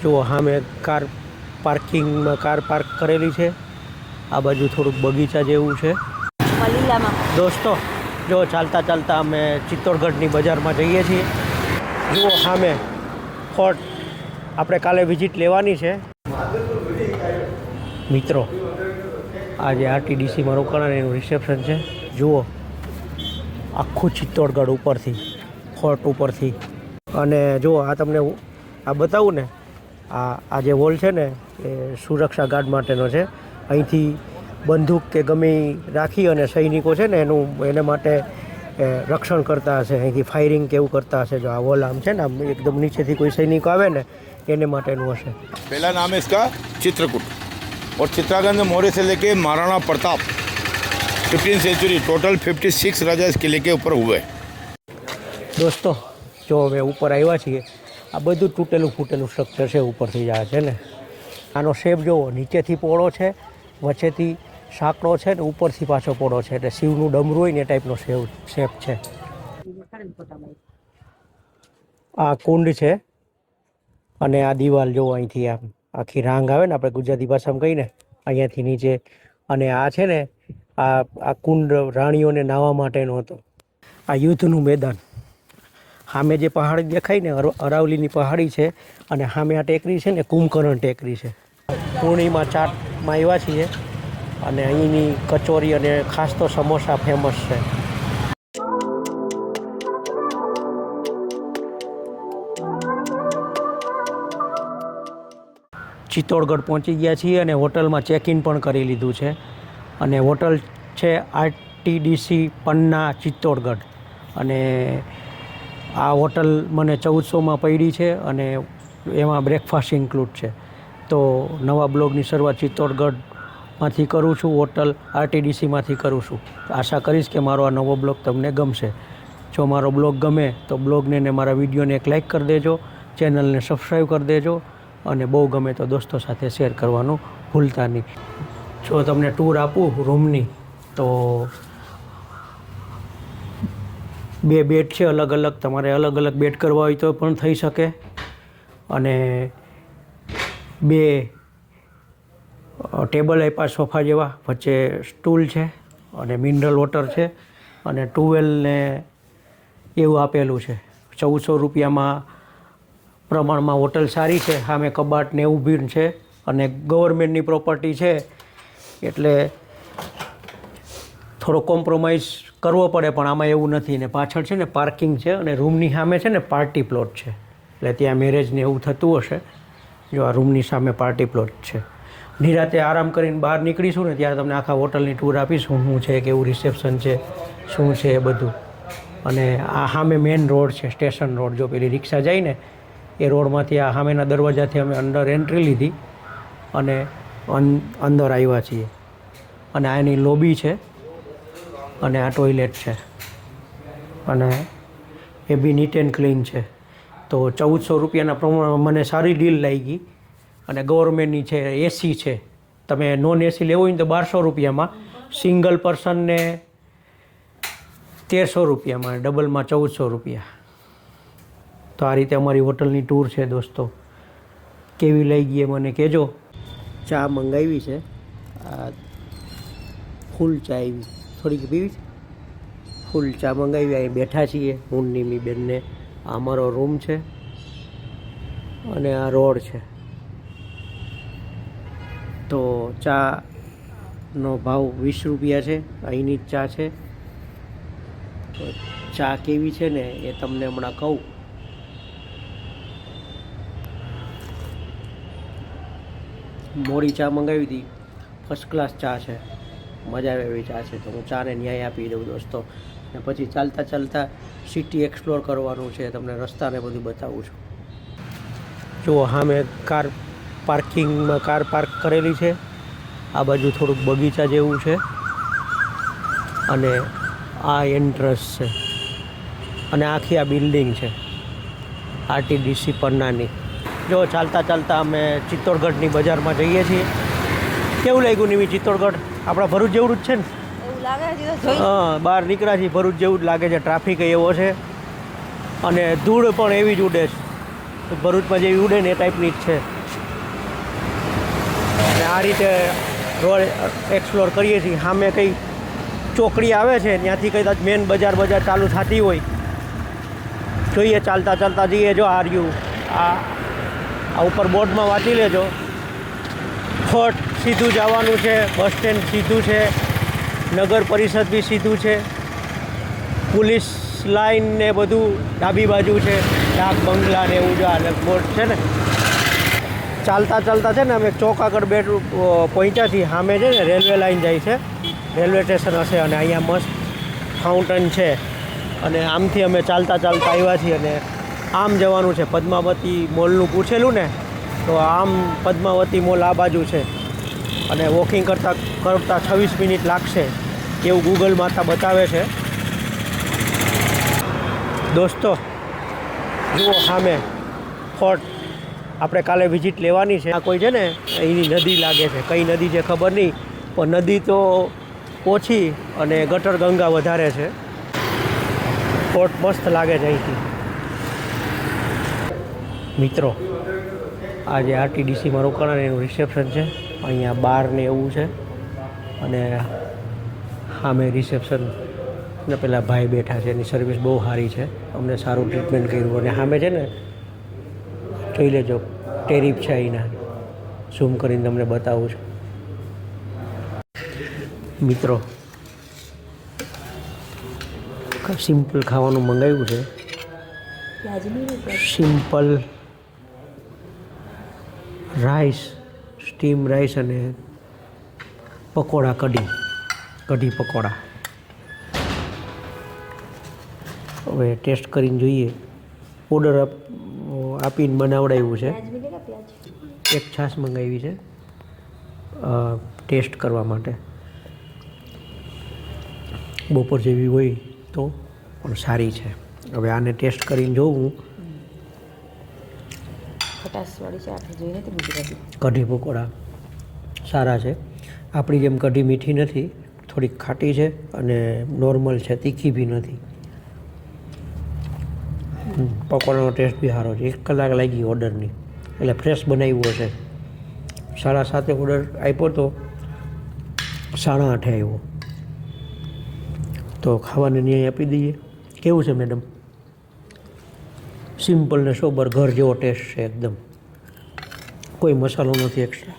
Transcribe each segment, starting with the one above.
જુઓ સામે કાર પાર્કિંગમાં કાર પાર્ક કરેલી છે. આ બાજુ થોડુંક બગીચા જેવું છે. દોસ્તો જો ચાલતા ચાલતા અમે ચિત્તોડગઢની બજારમાં જઈએ છીએ. જુઓ સામે ફોર્ટ આપણે કાલે વિઝિટ લેવાની છે. મિત્રો આજે આરટીડીસીમાં રોકાણા એનું રિસેપ્શન છે. જુઓ આખું ચિત્તોડગઢ ઉપરથી ફોર્ટ ઉપરથી. અને જુઓ આ તમને આ બતાવું ને આ જે વોલ છે ને એ સુરક્ષા ગાર્ડ માટેનો છે. અહીંથી બંદૂક કે ગમે રાખી અને સૈનિકો છે ને એને માટે રક્ષણ કરતા હશે. અહીંથી ફાયરિંગ કે એવું કરતા હશે. જો આ વોલ આમ છે ને આમ એકદમ નીચેથી કોઈ સૈનિકો આવે ને એને માટેનું હશે. पहला नाम है इसका चित्रकूट और चित्रागंज मौर्य से लेके Maharana Pratap 15th century total 56 राजा इस किले के ऊपर हुए. દોસ્તો જો હવે ઉપર આવ્યા છીએ આ બધું તૂટેલું ફૂટેલું સ્ટ્રક્ચર છે ઉપરથી જાય છે ને. આનો શેપ જુઓ નીચેથી પોળો છે, વચ્ચેથી સાંકડો છે ને ઉપરથી પાછો પોળો છે. એટલે શિવનું ડમરું હોય ને એ ટાઈપનો શેપ છે. આ કુંડ છે અને આ દિવાલ જુઓ અહીંથી આમ આખી રાંગ આવે ને આપણે ગુજરાતી ભાષામાં કહીને અહીંયાથી નીચે. અને આ છે ને આ કુંડ રાણીઓને નાહવા માટેનો હતો. આ યુદ્ધનું મેદાન. સામે જે પહાડી દેખાય ને અરાવલીની પહાડી છે અને સામે આ ટેકરી છે ને કુંભકર્ણ ટેકરી છે. પૂર્ણિમા ચાટમાં આવ્યા છીએ અને અહીંની કચોરી અને ખાસ તો સમોસા ફેમસ છે. ચિત્તોડગઢ પહોંચી ગયા છીએ અને હોટલમાં ચેક ઇન પણ કરી લીધું છે. અને હોટલ છે આરટીડીસી પન્ના ચિત્તોડગઢ. અને આ હોટલ મને 1400માં પડી છે અને એમાં બ્રેકફાસ્ટ ઇન્ક્લુડ છે. તો નવા બ્લોગની શરૂઆત ચિત્તોડગઢમાંથી કરું છું, હોટલ આરટીડીસીમાંથી કરું છું. આશા કરીશ કે મારો આ નવો બ્લોગ તમને ગમશે. જો મારો બ્લોગ ગમે તો બ્લોગને ને મારા વિડીયોને એક લાઇક કરી દેજો, ચેનલને સબસ્ક્રાઈબ કરી દેજો અને બહુ ગમે તો દોસ્તો સાથે શેર કરવાનું ભૂલતા નહીં. જો તમને ટૂર આપું રૂમની તો 2 બેડ છે અલગ અલગ. તમારે અલગ અલગ બેડ કરવા હોય તો પણ થઈ શકે. અને 2 ટેબલ આપ્યા સોફા જેવા, વચ્ચે સ્ટૂલ છે અને મિનરલ વોટર છે અને ટુવેલ ને એવું આપેલું છે. 1400 રૂપિયામાં પ્રમાણમાં હોટલ સારી છે. સામે કબાટ ને એવું બી છે અને ગવર્મેન્ટની પ્રોપર્ટી છે એટલે થોડો કોમ્પ્રોમાઇઝ કરવો પડે. પણ આમાં એવું નથી. ને પાછળ છે ને પાર્કિંગ છે અને રૂમની સામે છે ને પાર્ટી પ્લોટ છે. એટલે ત્યાં મેરેજ ને એવું થતું હશે. જો આ રૂમની સામે પાર્ટી પ્લોટ છે. નિરાતે આરામ કરીને બહાર નીકળીશું ને ત્યારે તમને આખા હોટલની ટૂર આપીશું. શું છે, કેવું રિસેપ્શન છે, શું છે એ બધું. અને આ સામે મેઇન રોડ છે, સ્ટેશન રોડ. જો પેલી રિક્ષા જાય ને એ રોડમાંથી આ સામેના દરવાજાથી અમે અંદર એન્ટ્રી લીધી અને અંદર આવ્યા છીએ. અને આ એની લોબી છે અને આ ટોયલેટ છે અને એ બી નીટ એન્ડ ક્લીન છે. તો 1400 રૂપિયાના પ્રમાણમાં મને સારી ડીલ લાગી. અને ગવર્મેન્ટની છે, એસી છે. તમે નોન એસી લેવું હોય ને તો 1200 રૂપિયામાં, સિંગલ પર્સનને 1300 રૂપિયામાં, ડબલમાં 1400 રૂપિયા. તો આ રીતે અમારી હોટલની ટૂર છે દોસ્તો. કેવી લઈ ગઈ એ મને કહેજો. ચા મંગાવી છે, આ ફૂલ ચા આવી, થોડીક પીવી છે. ફૂલ ચા મંગાવી. અહીં બેઠા છીએ હું નિમી બેનને. આ અમારો રૂમ છે અને આ રોડ છે. તો ચાનો ભાવ 20 રૂપિયા છે. અહીંની જ ચા છે. તો ચા કેવી છે ને એ તમને હમણાં કહું. મોડી ચા મંગાવી હતી, ફર્સ્ટ ક્લાસ ચા છે, મજા આવે એવી ચા છે. તો હું ચાને ન્યાય આપી દઉં દોસ્તો. ને પછી ચાલતા ચાલતા સિટી એક્સપ્લોર કરવાનું છે. તમને રસ્તાને બધું બતાવું છું. જુઓ સામે કાર પાર્કિંગમાં કાર પાર્ક કરેલી છે. આ બાજુ થોડુંક બગીચા જેવું છે અને આ એન્ટ્રન્સ છે અને આખી આ બિલ્ડિંગ છે આરટીડીસી પન્નાની. જો ચાલતા ચાલતા અમે ચિત્તોડગઢની બજારમાં જઈએ છીએ. કેવું લાગ્યું નિમી ચિત્તોડગઢ? આપણા ભરૂચ જેવું જ છે ને? હા, બહાર નીકળ્યા છીએ ભરૂચ જેવું જ લાગે છે. ટ્રાફિક એવો છે અને ધૂળ પણ એવી જ ઉડે છે. ભરૂચમાં જેવી ઉડે ને એ ટાઈપની જ છે. અને આ રીતે રોડ એક્સપ્લોર કરીએ છીએ. સામે કંઈ ચોકડી આવે છે, ત્યાંથી કદાચ મેન બજાર ચાલુ થતી હોય. જોઈએ, ચાલતા જઈએ. જો આ ઉપર બોર્ડમાં વાંચી લેજો. ફોર્ટ સીધું જવાનું છે, બસ સ્ટેન્ડ સીધું છે, નગર પરિષદ બી સીધું છે, પોલીસ લાઈન ને બધું ડાબી બાજુ છે, ડાક બંગલા ને એવું જો અલગ બોર્ડ છે ને. ચાલતા છે ને અમે ચોક આગળ પહોંચ્યા છીએ. સામે છે ને રેલવે લાઈન જાય છે, રેલવે સ્ટેશન હશે. અને અહીંયા મસ્ત ફાઉન્ટેન છે. અને આમથી અમે ચાલતા આવ્યા છીએ. અને આમ જવાનું છે. પદ્માવતી મોલનું પૂછેલું ને, તો આમ પદ્માવતી મોલ આ બાજુ છે. અને વોકિંગ કરતાં 26 મિનિટ લાગશે એવું ગૂગલ માતા બતાવે છે. દોસ્તો જુઓ સામે ફોર્ટ. આપણે કાલે વિઝિટ લેવાની છે. આ કોઈ છે ને અહીંની નદી લાગે છે, કઈ નદી છે ખબર નહીં, પણ નદી તો ઓછી અને ગટર ગંગા વધારે છે. ફોર્ટ મસ્ત લાગે છે અહીંથી. મિત્રો આજે આરટીડીસીમાં રોકાણા એનું રિસેપ્શન છે. અહીંયા બાર ને એવું છે. અને સામે રિસેપ્શન ને પેલા ભાઈ બેઠા છે. એની સર્વિસ બહુ સારી છે, અમને સારું ટ્રીટમેન્ટ કર્યું. અને સામે છે ને જોઈ લેજો ટેરિફ છે અહીંના. ઝૂમ કરીને તમને બતાવું છું. મિત્રો સિમ્પલ ખાવાનું મંગાવ્યું છે. સિમ્પલ રાઈસ, સ્ટીમ રાઈસ અને પકોડા, કઢી પકોડા. હવે ટેસ્ટ કરીને જોઈએ. ઓર્ડર આપીને બનાવડાવ્યું છે. એક છાશ મંગાવી છે ટેસ્ટ કરવા માટે. બપોર જેવી હોય તો પણ સારી છે. હવે આને ટેસ્ટ કરીને જોઉં. કઢી પકોડા સારા છે. આપણી જેમ કઢી મીઠી નથી, થોડીક ખાટી છે અને નોર્મલ છે, તીખી બી નથી. પકોડાનો ટેસ્ટ બી સારો છે. 1 કલાક લાગી ઓર્ડરની, એટલે ફ્રેશ બનાવ્યું હશે. 7:30 ઓર્ડર આપ્યો તો 8:30 આવ્યો. તો ખાવાને ન્યાય આપી દઈએ. કેવું છે મેડમ? સિમ્પલ ને સોબર ઘર જેવો ટેસ્ટ છે એકદમ. કોઈ મસાલો નથી એક્સ્ટ્રા.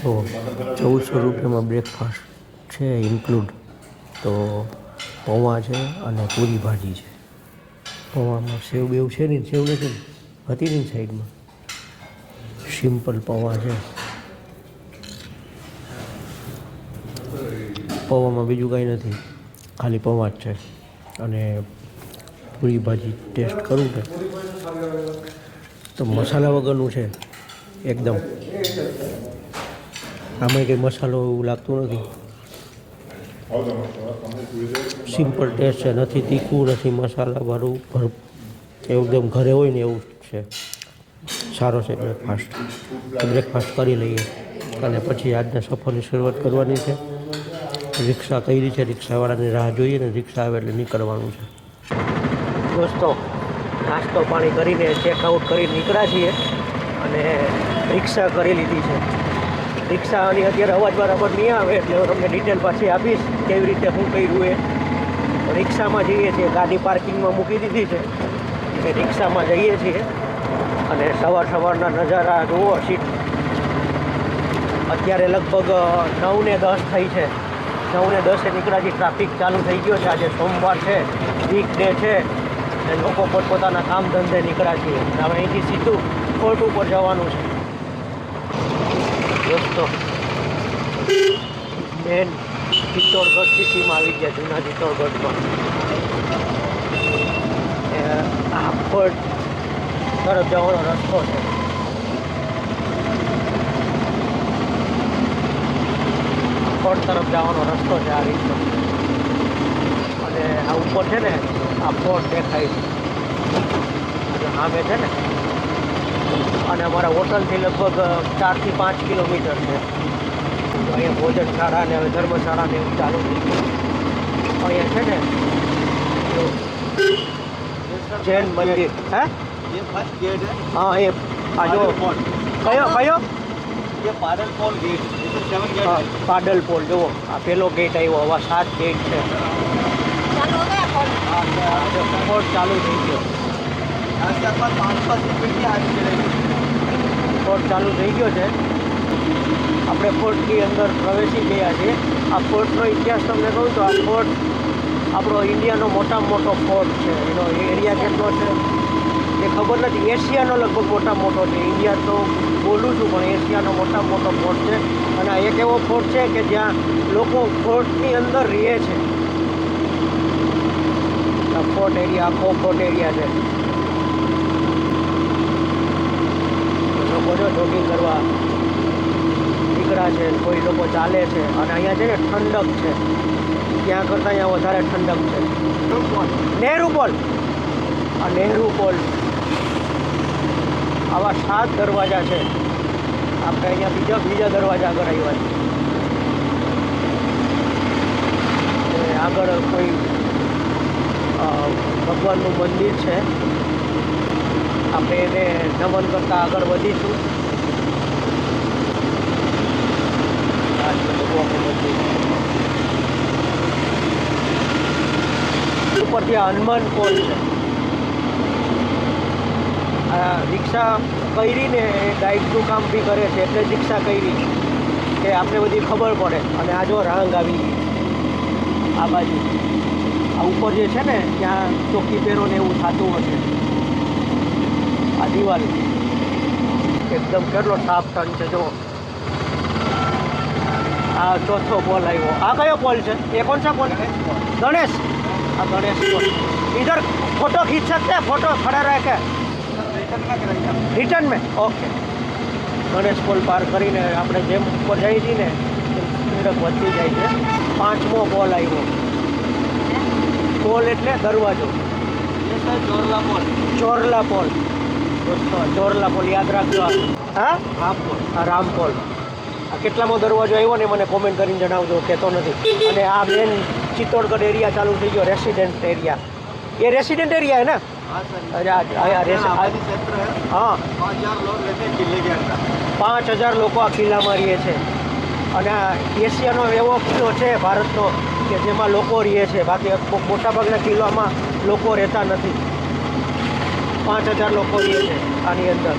તો 1400 રૂપિયામાં બ્રેકફાસ્ટ છે ઇન્ક્લુડ. તો પૌવા છે અને પૂરી ભાજી છે. પૌવામાં સેવ બેવ છે ને, સેવ નથી ને, હતી નહીં સાઈડમાં. સિમ્પલ પૌવા છે. પૌવામાં બીજું કાંઈ નથી, ખાલી પૌવા જ છે. અને પૂરી ભાજી ટેસ્ટ કરું ને તો મસાલા વગરનું છે એકદમ. આમાં કંઈ મસાલો એવું લાગતું નથી. સિમ્પલ ટેસ્ટ છે, નથી તીખું, નથી મસાલાવાળું. એકદમ ઘરે હોય ને એવું છે. સારો છે બ્રેકફાસ્ટ. બ્રેકફાસ્ટ કરી લઈએ અને પછી આજના સફરની શરૂઆત કરવાની છે. રિક્ષા કરી છે, રિક્ષાવાળાની રાહ જોઈએ ને રિક્ષા આવે એટલે નીકળવાનું છે. દોસ્તો નાસ્તો પાણી કરીને ચેકઆઉટ કરી નીકળ્યા છીએ અને રિક્ષા કરી લીધી છે. રિક્ષાની અત્યારે અવાજ બરાબર નહીં આવે એટલે હું તમને ડિટેલ પાછી આપીશ કેવી રીતે શું કર્યું એ. રિક્ષામાં જઈએ છીએ, ગાડી પાર્કિંગમાં મૂકી દીધી છે. એ રિક્ષામાં જઈએ છીએ અને સવારના નજારા જુઓ. સીટ અત્યારે લગભગ 9:10 થઈ છે. 9:10 નીકળ્યા છે. ટ્રાફિક ચાલુ થઈ ગયો છે. આજે સોમવાર છે, વીક ડે છે અને લોકો પોતપોતાના કામ ધંધે નીકળ્યા છીએ. હવે અહીંથી સીધું ફોર્ટ ઉપર જવાનું છે. દોસ્તો મેન ચિત્તોડગઢ સિટીમાં આવી ગયા, જૂના ચિત્તોડગઢમાં. આ ફોર્ટ તરફ જવાનો રસ્તો છે. ફોર્ટ તરફ જવાનો રસ્તો છે આ રીતનો. અને આ ઉપર છે ને આ ફોર્ટ દેખાય છે. સામે છે ને, અને અમારા હોટલથી લગભગ 4 થી 5 કિલોમીટર છે. તો અહીંયા ભોજનશાળા ને હવે ધર્મશાળા ને એવું ચાલુ થઈ ગયું. અહીંયા છે ને જૈન મંદિર. હે? ये फर्स्ट गेट है. હા, એ આ જો કયો કયો ये पाडल पोल गेट. ये 7 गेट હા, है. પાડલ પોલ જુઓ, આ પેલો ગેટ આવ્યો, આવા 7 ગેટ છે. ફોર્ટ ચાલુ થઈ ગયો. यहाँ से अपन 500 फीट की आगे चलेंगे. ફોર્ટ ચાલુ થઈ ગયો છે. આપણે ફોર્ટની અંદર પ્રવેશી ગયા છીએ. આ ફોર્ટનો ઇતિહાસ તમને કહું તો આ ફોર્ટ આપણો ઇન્ડિયાનો મોટામાં મોટો ફોર્ટ છે. એનો એરિયા કેટલો છે એ ખબર નથી. એશિયાનો લગભગ મોટામાં મોટો છે. ઇન્ડિયા તો બોલું છું પણ એશિયાનો મોટામાં મોટો ફોર્ટ છે. અને આ એક એવો ફોર્ટ છે કે જ્યાં લોકો ફોર્ટની અંદર રહે છે. આ ફોર્ટ એરિયા, આખો ફોર્ટ એરિયા છે. લોકો જો જોગિંગ કરવા નીકળ્યા છે, કોઈ લોકો ચાલે છે. અને અહીંયા છે ને ઠંડક છે, ત્યાં કરતાં અહીંયા વધારે ઠંડક છે. નહેરુ પોલ, આ નહેરુ પોલ, આવા 7 દરવાજા છે. આપણે અહીંયા બીજા દરવાજા આગળ આવ્યા છે. આગળ કોઈ ભગવાનનું મંદિર છે. આપણે એને નમન કરતાં આગળ વધીશું. આ છે ભગવાનનું મંદિર. ઉપરથી આ હનુમાન પોલ છે. આ રિક્ષા કરીને એ ગાઈડનું કામ બી કરે છે, એટલે જ રિક્ષા કરી કે આપણે બધી ખબર પડે. અને આ જો રાંગ આવી ગઈ આ બાજુ. આ ઉપર જે છે ને ત્યાં ચોકી પહેરો ને એવું થતું હશે. આ દિવાલ એકદમ કેટલો સાફ ટન છે જો. આ ચોથો પોલ આવ્યો. આ કયો પોલ છે? એ કોણ सा पोल? गणेश. આ गणेश पोल. इधर फोटो खींच सकते हैं? फोटो खड़ा रह के रिटर्न में. ओके. गणेश पोल पार કરીને આપણે જેમ ઉપર જઈએ છીએ ને ઝડપ વધતી જાય છે. 5મો પોલ આવ્યો. પોલ એટલે દરવાજો. ये सर जोरला पोल. ચોરલા પોલ. દોસ્તો ચોરલા પોલ યાદ રાખજો. હા, राम पोल. આ રામ પોલ. આ કેટલામો દરવાજો આવ્યો ને મને કોમેન્ટ કરીને જણાવજો, કહેતો નથી. અને આ મેન ચિત્તોડગઢ એરિયા ચાલુ થઈ ગયો, રેસિડેન્ટ એરિયા. ये रेसिडेंट एरिया है ना? हाँ सर. अरे आबादी क्षेत्र है. हाँ, 5000 लोग रहते हैं किले के अंदर. 5000 લોકો આ કિલ્લામાં રહે છે. અને આ એશિયાનો એવો કિલ્લો છે ભારતનો કે જેમાં લોકો રહે છે. બાકી મોટાભાગના કિલ્લામાં લોકો રહેતા નથી. 5000 લોકો રહે છે આની અંદર.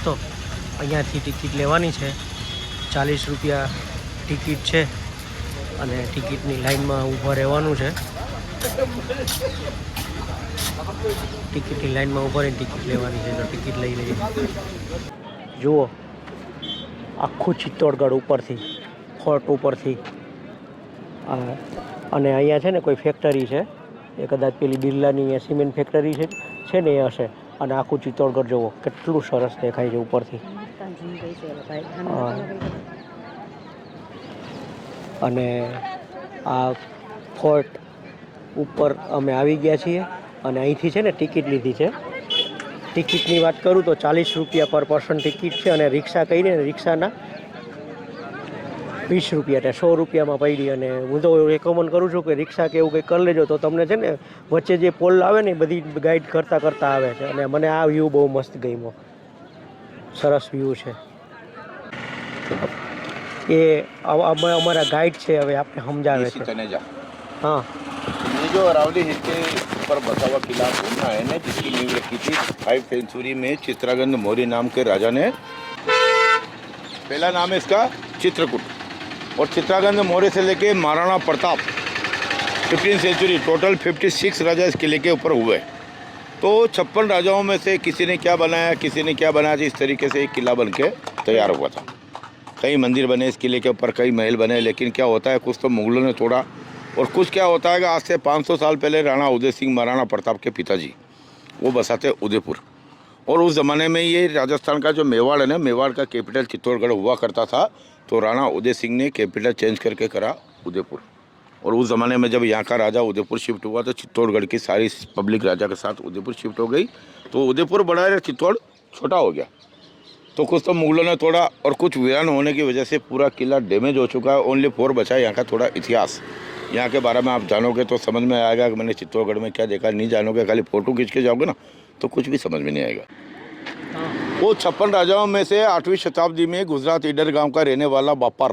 તો અહીંયાથી ટિકિટ લેવાની છે. 40 રૂપિયા ટિકિટ છે અને ટિકિટની લાઈનમાં ઊભા રહેવાનું છે. ટિકિટની લાઈનમાં ઊભા રહીને ટિકિટ લેવાની છે. તો ટિકિટ લઈ લઈએ. જુઓ આખું ચિત્તોડગઢ ઉપરથી, ફોર્ટ ઉપરથી. અને અહીંયા છે ને કોઈ ફેક્ટરી છે, એ કદાચ પેલી બિરલાની સિમેન્ટ ફેક્ટરી છે ને એ હશે. અને આખું ચિત્તોડગઢ જુઓ કેટલું સરસ દેખાય છે ઉપરથી. અને આ ફોર્ટ ઉપર અમે આવી ગયા છીએ. અને અહીંથી છે ને ટિકિટ લીધી છે. ટિકિટની વાત કરું તો 40 રૂપિયા પર પર્સન ટિકિટ છે. અને રિક્ષા કરીને રિક્ષાના 20 રૂપિયા, એટલે 100 રૂપિયામાં પડી. અને હું તો રેકમેન્ડ કરું છું કે રિક્ષા કે એવું કંઈ કરી લેજો તો તમને છે ને વચ્ચે જે પોલ આવે ને એ બધી ગાઈડ કરતાં આવે છે. અને મને આ વ્યૂ બહુ મસ્ત ગમ્યો, સરસ વ્યૂ છે. એ અમારા ગાઈડ છે, હવે આપણે સમજાવે છે. हाँ, ये जो अरावली हिल के ऊपर बसा हुआ किला घूमना है ना, जिसकी नींव रखी थी 5th सेंचुरी में चित्रागंज मौर्य नाम के राजा ने. पहला नाम है इसका चित्रकूट. और चित्रागंज मौर्य से लेके Maharana Pratap 15th century, total 56 राजा इस किले के ऊपर हुए. तो 56 राजाओं में से किसी ने क्या बनाया इस तरीके से एक किला बन के तैयार हुआ था. कई मंदिर बने इस किले के ऊपर, कई महल बने. लेकिन क्या होता है, कुछ तो मुगलों ने तोड़ा और कुछ क्या होता है कि आज से 500 साल पहले राणा उदय सिंह, महाराणा प्रताप के पिताजी, वो बसाते उदयपुर. और उस ज़माने में ये राजस्थान का जो मेवाड़ है ना, मेवाड़ का कैपिटल चित्तौड़गढ़ हुआ करता था. तो राणा उदय सिंह ने कैपिटल चेंज करके करा उदयपुर. और उस ज़माने में जब यहाँ का राजा उदयपुर शिफ्ट हुआ तो चित्तौड़गढ़ की सारी पब्लिक राजा के साथ उदयपुर शिफ्ट हो गई, तो उदयपुर बड़ा है, चित्तौड़ छोटा हो गया। तो कुछ तो मुगलों ने तोड़ा और कुछ वीरान होने की वजह से पूरा किला डैमेज हो चुका है। ओनली 4 बचा है। यहाँ का थोड़ा इतिहास, यहाँ के बारे में आप जानोगे तो समझ में आएगा कि मैंने चित्तौड़गढ़ में क्या देखा। नहीं जानोगे, खाली फ़ोटो खींच के जाओगे ना तो कुछ भी समझ में नहीं आएगा। वो 56 राजाओं में से 8वीं शताब्दी में गुजरात ईडर गांव का रहने वाला बापा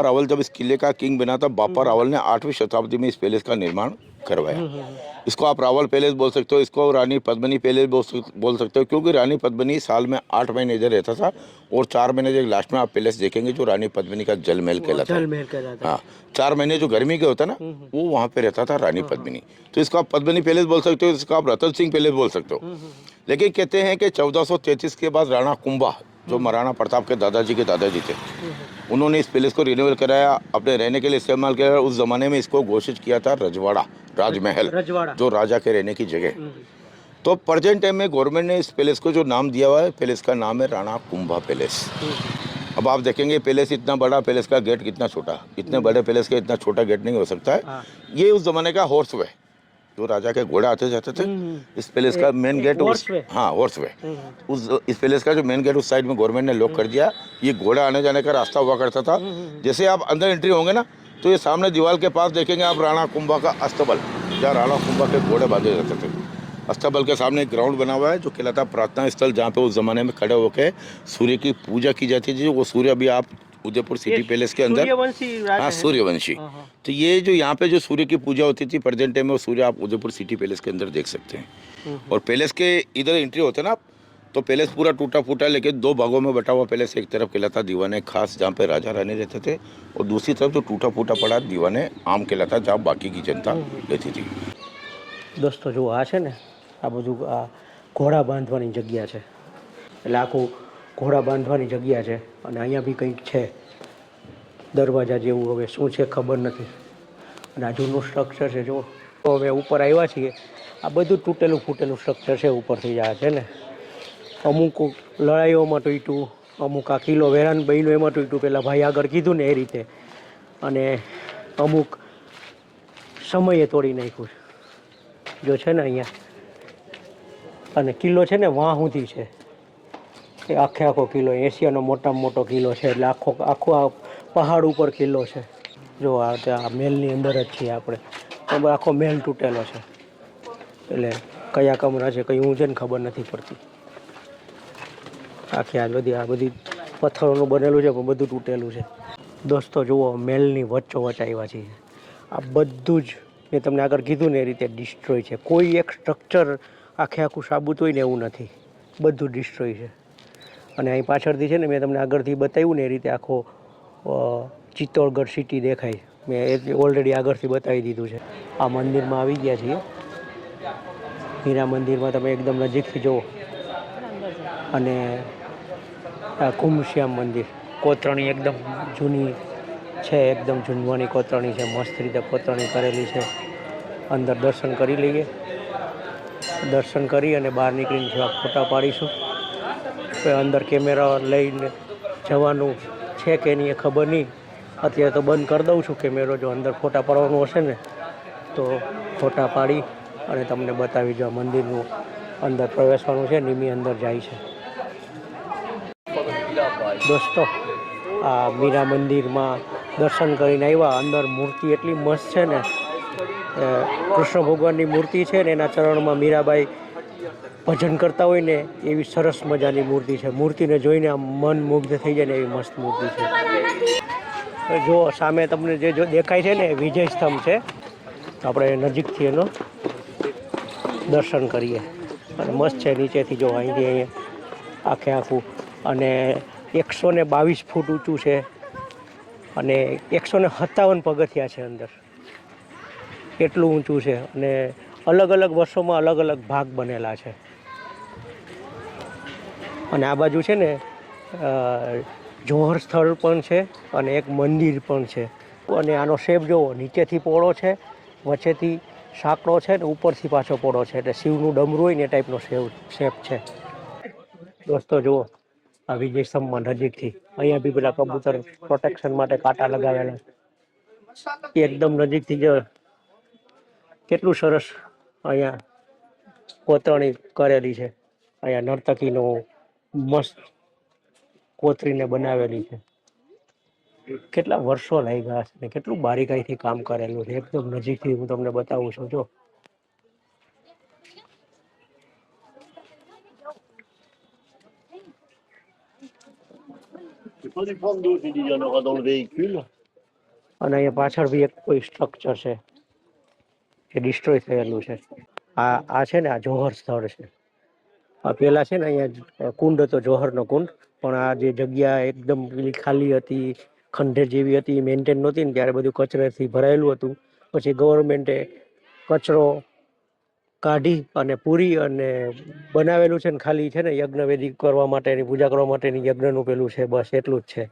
रावल जब इस किले का किंग बना था, बापा रावल ने 8वीं शताब्दी में इस पैलेस का निर्माण करवाया। इसको आप रावल पैलेस बोल सकते हो, इसको रानी पद्मिनी पैलेस बोल सकते हो, क्योंकि रानी पद्मिनी साल में 8 महीने इधर रहता था और 4 महीने जो लास्ट में आप पैलेस देखेंगे जो रानी पद्मिनी का जल महल कहलाता है। हाँ, 4 महीने जो गर्मी के होता है ना, वो वहाँ पे रहता था रानी पद्मिनी। तो इसको आप पद्मिनी पैलेस बोल सकते हो, इसको आप रतन सिंह पैलेस बोल सकते हो। लेकिन कहते हैं कि 1433 के बाद राणा कुंभा, जो महाराणा प्रताप के दादाजी थे, उन्होंने इस पैलेस को रिन्यूअल कराया, अपने रहने के लिए इस्तेमाल किया। उस जमाने में इसको घोषित किया था रजवाड़ा, राजमहल, जो राजा के रहने की जगह। तो प्रेजेंट टाइम में गवर्नमेंट ने इस पैलेस को जो नाम दिया हुआ है, पैलेस का नाम है राणा कुंभा पैलेस। अब आप देखेंगे पैलेस इतना बड़ा, पैलेस का गेट कितना छोटा। इतने बड़े पैलेस का इतना छोटा गेट नहीं हो सकता है। ये उस जमाने का हॉर्स वे, जो राजा के घोड़े आते जाते थे। इस पैलेस का मेन गेट हॉर्स वे। इस पैलेस का जो मेन गेट उस साइड में गवर्नमेंट ने लॉक कर दिया। ये घोड़ा आने जाने का रास्ता हुआ करता था। जैसे आप अंदर एंट्री होंगे ना, तो ये सामने दीवार के पास देखेंगे आप राणा कुंभा का अस्तबल, जहाँ राणा कुंभा के घोड़े बांधे जाते थे। अस्तबल के सामने एक ग्राउंड बना हुआ है जो कहलाता प्रार्थना स्थल, जहाँ पे उस जमाने में खड़े होकर सूर्य की पूजा की जाती थी। वो सूर्य अभी आप उदयपुर सिटी पैलेस के अंदर, हाँ, सूर्यवंशी। तो ये जो यहाँ पे जो सूर्य की पूजा होती थी प्रेजेंट टाइम में, वो सूर्य आप उदयपुर सिटी पैलेस के अंदर देख सकते हैं। और पैलेस के इधर एंट्री होते ना, तो पैलेस पूरा टूटा फूटा लेकिन 2 भागों में बटा हुआ पैलेस। एक तरफ कहलाता दीवाने खास, जहाँ पे राजा रानी रहते थे, और दूसरी तरफ जो टूटा फूटा पड़ा दीवाने आम कहलाता, जहाँ बाकी की जनता रहती थी। दोस्तों जो आ છે ને, આ બધું આ ઘોડા બાંધવાની જગ્યા છે, એટલે આખું ઘોડા બાંધવાની જગ્યા છે। અને અહીંયા બી કંઈક છે દરવાજા જેવું, હવે શું છે ખબર નથી। અને આ જૂનું સ્ટ્રક્ચર છે, જો હવે ઉપર આવ્યા છીએ, આ બધું તૂટેલું ફૂટેલું સ્ટ્રક્ચર છે ઉપરથી આ છે ને। અમુક લડાઈઓમાં તૂટ્યું, અમુક આ કિલ્લો વેરાન બન્યો એમાં તૂટ્યું, પેલા ભાઈ આગળ કીધું ને એ રીતે। અને અમુક સમયે તોડી નાખ્યું જો છે ને અહીંયા। અને કિલ્લો છે ને વાં સુધી છે, એ આખો કિલ્લો એશિયાનો મોટામાં મોટો કિલ્લો છે। એટલે આખો આ પહાડ ઉપર કિલ્લો છે। જો આ મહેલની અંદર જ છીએ આપણે, તો આખો મહેલ તૂટેલો છે। એટલે કયા કમરા છે કઈ હું છે ને ખબર નથી પડતી। આખી આ બધી પથ્થરોનું બનેલું છે પણ બધું તૂટેલું છે। દોસ્તો જુઓ, મહેલની વચ્ચોવચ્ચ આવ્યા છીએ। આ બધું જ મેં તમને આગળ કીધું ને એ રીતે ડિસ્ટ્રોય છે। કોઈ એક સ્ટ્રક્ચર આખું સાબુત હોય ને એવું નથી, બધું ડિસ્ટ્રોય છે। અને અહીં પાછળથી છે ને મેં તમને આગળથી બતાવ્યું ને એ રીતે આખો ચિત્તોડગઢ સિટી દેખાય। મેં એ ઓલરેડી આગળથી બતાવી દીધું છે। આ મંદિરમાં આવી ગયા છીએ, હીરા મંદિરમાં તમે એકદમ નજીકથી જુઓ। અને આ ઘુમશ્યામ મંદિર, કોતરણી એકદમ જૂની છે, એકદમ જૂનવાની કોતરણી છે, મસ્ત રીતે કોતરણી કરેલી છે। અંદર દર્શન કરી લઈએ, દર્શન કરી અને બહાર નીકળીને થોડા ફોટા પાડીશું। તો અંદર કેમેરા લઈને જવાનું છે કે નહીં એ ખબર નહીં, અત્યારે તો બંધ કરી દઉં છું કેમેરો। જો અંદર ફોટા પાડવાનું હશે ને તો ફોટા પાડી અને તમને બતાવી જો મંદિરનું અંદર પ્રવેશવાનું છે, નિમી અંદર જાય છે। દોસ્તો આ મીરા મંદિરમાં દર્શન કરીને આવ્યા। અંદર મૂર્તિ એટલી મસ્ત છે ને, કૃષ્ણ ભગવાનની મૂર્તિ છે ને, એના ચરણમાં મીરાબાઈ ભજન કરતા હોય ને એવી સરસ મજાની મૂર્તિ છે। મૂર્તિને જોઈને આમ મન મુગ્ધ થઈ જાય ને એવી મસ્ત મૂર્તિ છે। જો સામે તમને જે દેખાય છે ને એ વિજય સ્તંભ છે, આપણે નજીકથી એનો દર્શન કરીએ। અને મસ્ત છે, નીચેથી જો અહીંથી અહીંયા આખું, અને 122 ફૂટ ઊંચું છે અને 157 પગથિયા છે અંદર, એટલું ઊંચું છે। અને અલગ અલગ વર્ષોમાં અલગ અલગ ભાગ બનેલા છે। અને આ બાજુ છે ને જોહર સ્થળ પણ છે અને એક મંદિર પણ છે। અને આનો શેપ જુઓ, નીચેથી પહોળો છે, વચ્ચેથી સાંકડો છે ને ઉપરથી પાછો પહોળો છે, એટલે શિવનું ડમરું હોય ને એ ટાઈપનો શેપ છે। દોસ્તો જુઓ આ વિજય સ્તંભમાં નજીકથી, અહીંયા બી પેલા કબૂતર પ્રોટેક્શન માટે કાંટા લગાવેલા, એકદમ નજીકથી જો કેટલું સરસ અહીંયા કોતરણી કરેલી છે. અહીંયા નર્તકીનો મસ્ત કોતરીને બનાવેલી છે. કેટલા વર્ષો લાગ્યા છે ને કેટલું બારીકાઈથી કામ કરેલું છે. એકદમ નજીકથી હું તમને બતાવું છું. જો અને અહીંયા પાછળ બી એક કોઈ સ્ટ્રક્ચર છે કે ડિસ્ટ્રોય થયેલું છે. આ છે ને આ જોહર સ્થળ છે. આ પેલા છે ને અહીંયા કુંડ હતો, જોહરનો કુંડ, પણ આ જે જગ્યા એકદમ પેલી ખાલી હતી, ખંડેર જેવી હતી, મેન્ટેન નહોતી ને ત્યારે બધું કચરાથી ભરાયેલું હતું. પછી ગવર્મેન્ટે કચરો કાઢી અને પૂરી અને બનાવેલું છે ને ખાલી છે ને યજ્ઞવેદી કરવા માટેની, પૂજા કરવા માટેની યજ્ઞનું પેલું છે, બસ એટલું જ છે.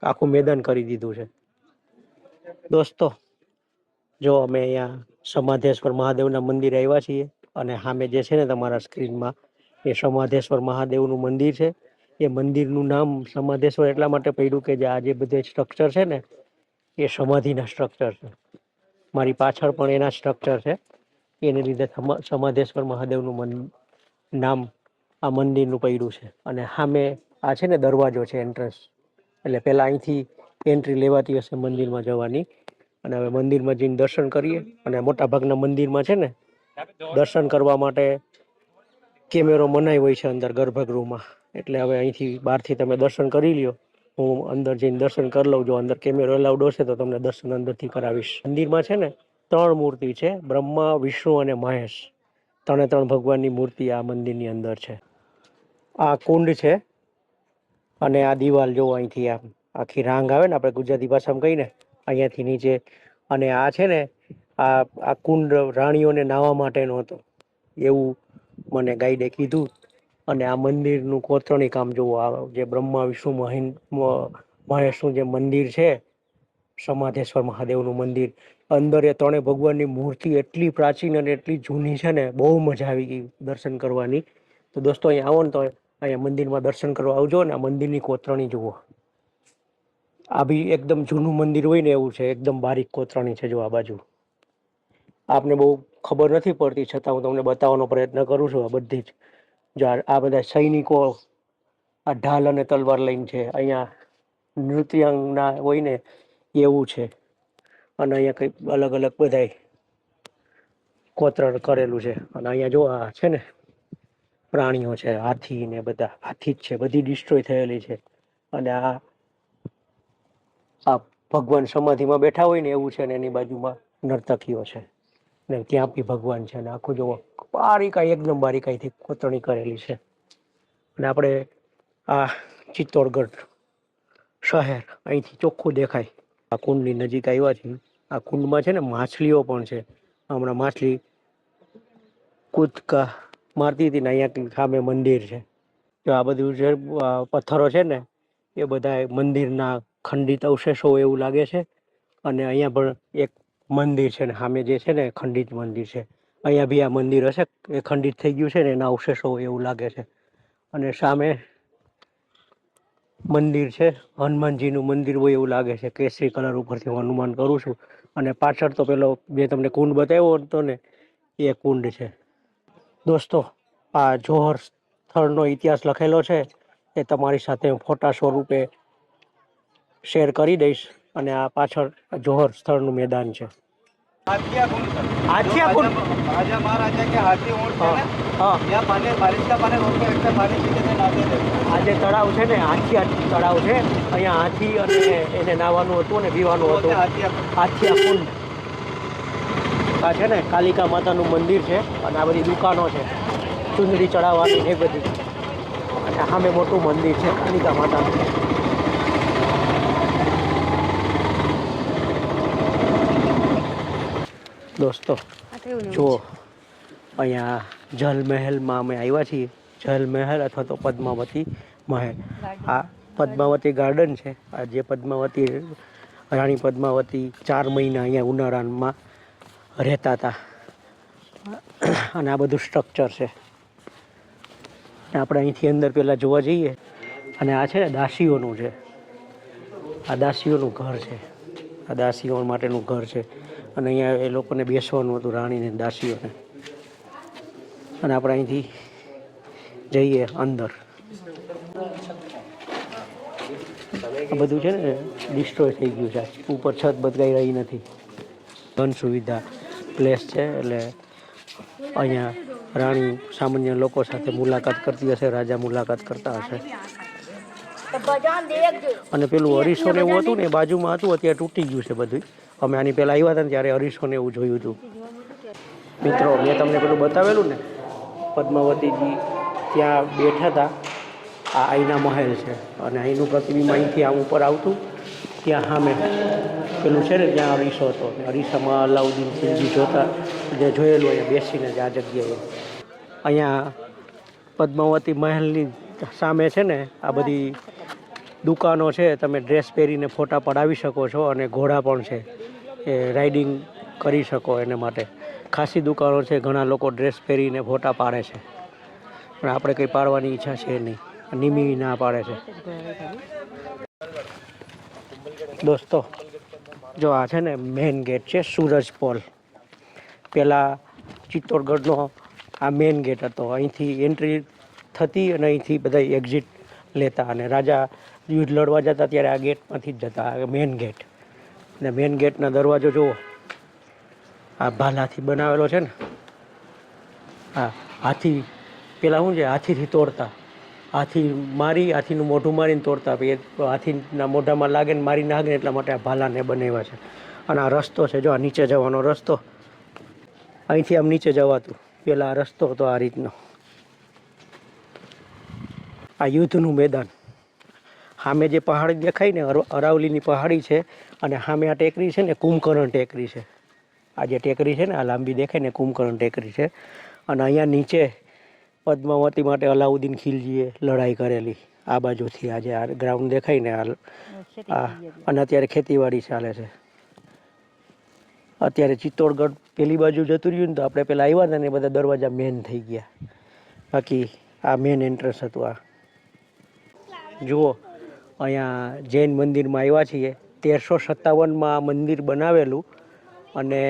આખું મેદાન કરી દીધું છે. દોસ્તો જો અમે અહીંયા સમાધેશ્વર મહાદેવના મંદિરે આવ્યા છીએ અને સામે જે છે ને તમારા સ્ક્રીનમાં એ સમાધેશ્વર મહાદેવનું મંદિર છે. એ મંદિરનું નામ સમાધેશ્વર એટલા માટે પડ્યું કે જે આ જે બધે સ્ટ્રક્ચર છે ને એ સમાધિના સ્ટ્રક્ચર છે. મારી પાછળ પણ એના સ્ટ્રક્ચર છે. એને લીધે સમાધેશ્વર મહાદેવનું નામ આ મંદિરનું પડ્યું છે. અને સામે આ છે ને દરવાજો છે, એન્ટ્રન્સ. એટલે પહેલાં અહીંથી એન્ટ્રી લેવાતી હશે મંદિરમાં જવાની. અને હવે મંદિરમાં જઈને દર્શન કરીએ. અને મોટાભાગના મંદિરમાં છે ને દર્શન કરવા માટે કેમેરો મનાઈ હોય છે અંદર ગર્ભગૃહમાં. એટલે હવે અહીંથી બહારથી તમે દર્શન કરી લ્યો. હું અંદર જઈને દર્શન કરી લઉં. જો અંદર કેમેરો એલાઉડ હશે તો તમને દર્શન અંદરથી કરાવીશ. મંદિરમાં છે ને 3 મૂર્તિ છે, બ્રહ્મા, વિષ્ણુ અને મહેશ. 3 ભગવાનની મૂર્તિ આ મંદિરની અંદર છે. આ કુંડ છે અને આ દિવાલ જો અહીંથી આમ આખી રાંગ આવે ને, આપણે ગુજરાતી ભાષામાં કહીને, અહીંયાથી નીચે. અને આ છે ને આ કુંડ રાણીઓને નાહવા માટેનો હતો એવું મને ગાઈડે કીધું. અને આ મંદિરનું કોતરણી કામ જુઓ. આ જે બ્રહ્મા, વિષ્ણુ, મહેશનું જે મંદિર છે, સમાધેશ્વર મહાદેવનું મંદિર, અંદર એ 3 ભગવાનની મૂર્તિ એટલી પ્રાચીન અને એટલી જૂની છે ને, બહુ મજા આવી ગઈ દર્શન કરવાની. તો દોસ્તો અહીંયા આવો ને તો અહીંયા મંદિરમાં દર્શન કરવા આવજો ને આ મંદિરની કોતરણી જુઓ. આ બી એકદમ જૂનું મંદિર હોય ને એવું છે. એકદમ બારીક કોતરણી છે. જો આ બાજુ આપને બહુ ખબર નથી પડતી, છતાં હું તમને બતાવવાનો પ્રયત્ન કરું છું. આ બધી જ જો આ બધા સૈનિકો આ ઢાલ અને તલવાર લઈને છે. અહીંયા નૃત્યાંગના હોય ને એવું છે. અને અહીંયા કંઈક અલગ અલગ બધાય કોતરણ કરેલું છે. અને અહીંયા જો આ છે ને પ્રાણીઓ છે, હાથી ને બધા હાથી જ છે, બધી ડિસ્ટ્રોય થયેલી છે. અને આ ભગવાન સમાધિમાં બેઠા હોય ને એવું છે. ને એની બાજુમાં નર્તકીઓ છે ને ત્યાં બી ભગવાન છે. ને આખું જો બારીકાઈ, એકદમ બારીકાઈથી કોતરણી કરેલી છે. અને આપણે આ ચિત્તોડગઢ શહેર અહીંથી ચોખ્ખું દેખાય. આ કુંડની નજીક આવ્યા છીએ. આ કુંડમાં છે ને માછલીઓ પણ છે. હમણાં માછલી કૂદકા મારતી હતી ને અહીંયા સામે મંદિર છે. તો આ બધું જે પથ્થરો છે ને એ બધા મંદિરના ખંડિત અવશેષો એવું લાગે છે. અને અહીંયા પણ એક મંદિર છે ને સામે જે છે ને ખંડિત મંદિર છે. અહીંયા બી આ મંદિર હશે, એ ખંડિત થઈ ગયું છે ને એના અવશેષો એવું લાગે છે. અને સામે મંદિર છે, હનુમાનજીનું મંદિર હોય એવું લાગે છે. કેસરી કલર ઉપરથી હું અનુમાન કરું છું. અને પાછળ તો પેલો જે તમને કુંડ બતાવ્યો હતો ને એ કુંડ છે. દોસ્તો આ જોહર સ્થળનો ઇતિહાસ લખેલો છે એ તમારી સાથે હું ફોટા સ્વરૂપે શેર કરી દઈશ. અને આ પાછળ જોહર સ્થળનું મેદાન છે. हाथिया कुंड सर। हाथिया जो कुंड? राजा महाराजा के हाथी ऊँट थे ना, હા, यहाँ पानी बारिश का पानी रोक के रखते, पानी पीते थे, नहाते थे। આ જે તળાવ છે ને હાથિયા તળાવ છે. અહીંયા હાથી અને એને નાહવાનું હતું ને પીવાનું बोलते હતું. हाथिया कुंड। હાથિયા કુંડ. આ છે ને કાલિકા માતાનું મંદિર છે. અને આ બધી દુકાનો છે, ચુંદડી ચડાવવાની ને એ બધી. અને સામે મોટું મંદિર છે કાલિકા માતાનું. દોસ્તો જુઓ અહીંયા જલમહેલમાં અમે આવ્યા છીએ. જલમહેલ અથવા તો પદ્માવતી મહેલ. આ પદ્માવતી ગાર્ડન છે. આ જે પદ્માવતી રાણી પદ્માવતી 4 મહિના અહીંયા ઉનાળામાં રહેતા હતા. અને આ બધું સ્ટ્રક્ચર છે. આપણે અહીંથી અંદર પહેલાં જોવા જઈએ. અને આ છે ને દાસીઓનું છે. આ દાસીઓનું ઘર છે. આ દાસીઓ માટેનું ઘર છે અને અહીંયા એ લોકોને બેસવાનું હતું, રાણીને દાસીઓને. અને આપણે અહીંથી જઈએ અંદર. આ બધું છે ને ડિસ્ટ્રોય થઈ ગયું છે, ઉપર છત બદલાઈ રહી નથી. ઘન સુવિધા પ્લેસ છે એટલે અહીંયા રાણી સામાન્ય લોકો સાથે મુલાકાત કરતી હશે, રાજા મુલાકાત કરતા હશે. અને પેલું અરીસો ને એવું હતું ને બાજુમાં હતું, અત્યારે તૂટી ગયું છે બધું. અમે આની પહેલાં આવ્યા હતા ને ત્યારે અરીસો ને એવું જોયું હતું. મિત્રો મેં તમને પેલું બતાવેલું ને પદ્માવતીજી ત્યાં બેઠા હતા, આ આઈના મહેલ છે અને અહીંનું પ્રતિબિંબ અહીંથી આમ ઉપર આવતું, ત્યાં સામે પેલું છે ને ત્યાં અરીસો હતો. અરીસામાં અલાઉદ્દીન ખિલજી જોતા જે જોયેલું અહીંયા બેસીને જ આ જગ્યાએ. અહીંયા પદ્માવતી મહેલની સામે છે ને આ બધી દુકાનો છે, તમે ડ્રેસ પહેરીને ફોટા પડાવી શકો છો અને ઘોડા પણ છે એ રાઇડિંગ કરી શકો. એના માટે ખાસી દુકાનો છે, ઘણા લોકો ડ્રેસ પહેરીને ફોટા પાડે છે પણ આપણે કંઈ પાડવાની ઈચ્છા છે નહીં, નિમી ના પાડે છે. દોસ્તો જો આ છે ને મેઇન ગેટ છે, સૂરજ પોલ. પહેલાં ચિત્તોડગઢનો આ મેઇન ગેટ હતો, અહીંથી એન્ટ્રી થતી અને અહીંથી બધા એક્ઝિટ લેતા. અને રાજા યુદ્ધ લડવા જતા ત્યારે આ ગેટમાંથી જ જતા, આ મેઇન ગેટ. અને મેઇન ગેટના દરવાજો જુઓ, આ ભાલાથી બનાવેલો છે ને. હા, હાથી પેલા શું છે, હાથીથી તોડતા, હાથી મારી, હાથીનું મોઢું મારીને તોડતા. પછી હાથીના મોઢામાં લાગે ને મારી નાખે એટલા માટે આ ભાલાને બનાવ્યા છે. અને આ રસ્તો છે જો, આ નીચે જવાનો રસ્તો, અહીંથી આમ નીચે જવાતું. પહેલાં આ રસ્તો હતો આ રીતનો. આ યુદ્ધનું મેદાન. સામે જે પહાડી દેખાય ને અરાવલીની પહાડી છે અને સામે આ ટેકરી છે ને કુંભકર્ણ ટેકરી છે. આ જે ટેકરી છે ને આ લાંબી દેખાય ને કુંભકર્ણ ટેકરી છે. અને અહીંયા નીચે પદ્માવતી માટે અલાઉદ્દીન ખિલજીએ લડાઈ કરેલી. આ બાજુથી આજે આ ગ્રાઉન્ડ દેખાય ને આ, અને અત્યારે ખેતીવાડી ચાલે છે. અત્યારે ચિત્તોડગઢ પેલી બાજુ જતું રહ્યું ને તો આપણે પેલા આવ્યા હતા ને એ બધા દરવાજા મેન થઈ ગયા. બાકી આ મેન એન્ટ્રન્સ હતું. આ જુઓ અહીંયા જૈન મંદિરમાં આવ્યા છીએ. 1357માં આ મંદિર બનાવેલું અને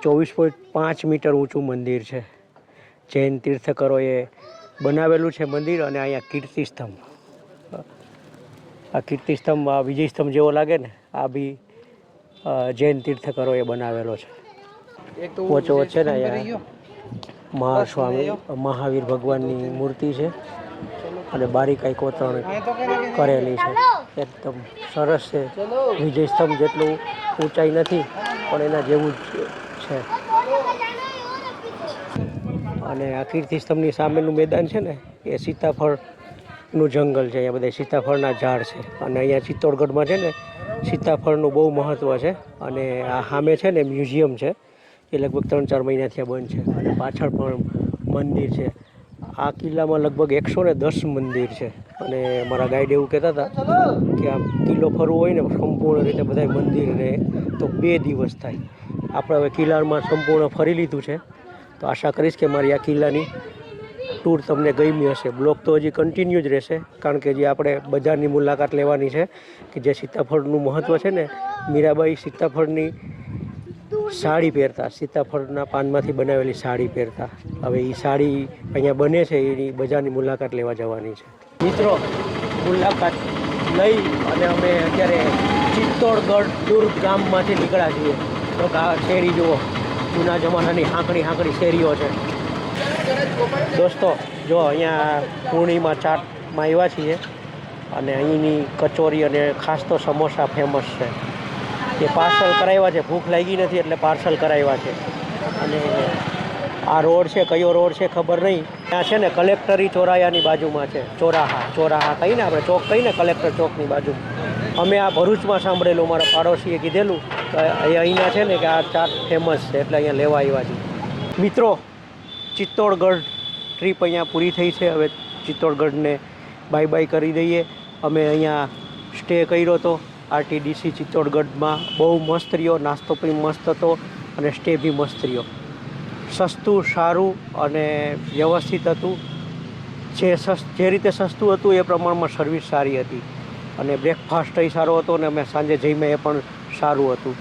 24.5 મીટર ઊંચું મંદિર છે. જૈન તીર્થકરોએ બનાવેલું છે મંદિર. અને અહીંયા કીર્તિસ્તંભ, આ કીર્તિસ્તંભ આ વિજય સ્તંભ જેવો લાગે ને, આ બી જૈન તીર્થકરોએ બનાવેલો છે. વચ્ચે વચ્ચે ને અહીંયા મહાસ્વામી મહાવીર ભગવાનની મૂર્તિ છે અને બારીકાઈ કોતરણ કરેલી છે. એકદમ સરસ છે. વિજય સ્તંભ જેટલું ઊંચાઈ નથી પણ એના જેવું જ છે. અને આ કીર્તિસ્તંભની સામેનું મેદાન છે ને એ સીતાફળનું જંગલ છે. અહીંયા બધા સીતાફળના ઝાડ છે. અને અહીંયા ચિત્તોડગઢમાં છે ને સીતાફળનું બહુ મહત્ત્વ છે. અને આ સામે છે ને મ્યુઝિયમ છે, એ લગભગ 3-4 મહિનાથી આ બંધ છે. અને પાછળ પણ મંદિર છે. આ કિલ્લામાં લગભગ 110 મંદિર છે. અને મારા ગાઈડ એવું કહેતા હતા કે આ કિલ્લો ફરવો હોય ને સંપૂર્ણ રીતે બધા મંદિરને તો 2 દિવસ થાય. આપણે હવે કિલ્લામાં સંપૂર્ણ ફરી લીધું છે તો આશા કરીશ કે મારી આ કિલ્લાની ટૂર તમને ગમી હશે. બ્લોગ તો હજી કન્ટિન્યુ જ રહેશે કારણ કે જે આપણે બજારની મુલાકાત લેવાની છે કે જે સીતાફળનું મહત્ત્વ છે ને. મીરાબાઈ સીતાફળની સાડી પહેરતા, સીતાફળના પાનમાંથી બનાવેલી સાડી પહેરતા. હવે એ સાડી અહીંયા બને છે, એની બજારની મુલાકાત લેવા જવાની છે. મિત્રો મુલાકાત લઈ અને અમે અત્યારે ચિત્તોડગઢ દુર્ગ ગામમાંથી નીકળ્યા છીએ. તો આ શેરી જુઓ, જૂના જમાનાની હાંકડી શેરીઓ છે. દોસ્તો જો અહીંયા પૂર્ણિમા ચાટમાં આવ્યા છીએ અને અહીંની કચોરી અને ખાસ તો સમોસા ફેમસ છે. એ પાર્સલ કરાવ્યા છે, ભૂખ લાગી નથી એટલે પાર્સલ કરાવ્યા છે. અને આ રોડ છે, કયો રોડ છે ખબર નહીં. ત્યાં છે ને કલેક્ટરી ચોરાયાની બાજુમાં છે. ચોરાહા કહીને આપણે ચોક કહીને કલેક્ટર ચોકની બાજુ. અમે આ ભરૂચમાં સાંભળેલું, મારા પાડોશીએ કીધેલું તો અહીંયા છે ને કે આ ચાટ ફેમસ છે એટલે અહીંયા લેવા આવ્યા છે. મિત્રો ચિત્તોડગઢ ટ્રીપ અહીંયા પૂરી થઈ છે. હવે ચિત્તોડગઢને બાય બાય કરી દઈએ. અમે અહીંયા સ્ટે કર્યો હતો આરટીડીસી ચિત્તોડગઢમાં. બહુ મસ્ત રહ્યો, નાસ્તો પણ મસ્ત હતો અને સ્ટે બી મસ્ત રહ્યો. સસ્તું, સારું અને વ્યવસ્થિત હતું. જે રીતે સસ્તું હતું એ પ્રમાણમાં સર્વિસ સારી હતી અને બ્રેકફાસ્ટ સારો હતો. અને અમે સાંજે જઈને એ પણ સારું હતું.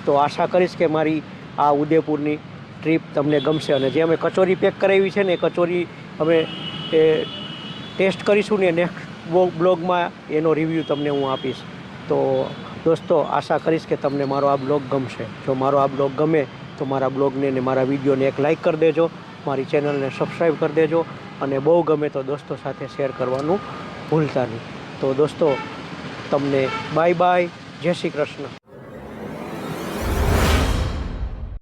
તો આશા કરીશ કે મારી આ ઉદયપુરની ટ્રીપ તમને ગમશે. અને જે અમે કચોરી પેક કરાવી છે ને એ કચોરી અમે એ ટેસ્ટ કરીશું ને નેક્સ્ટ બ્લોગમાં એનો રિવ્યૂ તમને હું આપીશ. તો દોસ્તો આશા કરીશ કે તમને મારો આ બ્લોગ ગમશે. જો મારો આ બ્લોગ ગમે તો મારા બ્લોગને ને મારા વિડીયોને એક લાઇક કરી દેજો, મારી ચેનલને સબસ્ક્રાઈબ કરી દેજો, અને બહુ ગમે તો દોસ્તો સાથે શેર કરવાનું ભૂલતા નહીં. તો દોસ્તો તમને બાય બાય, જય શ્રી કૃષ્ણ.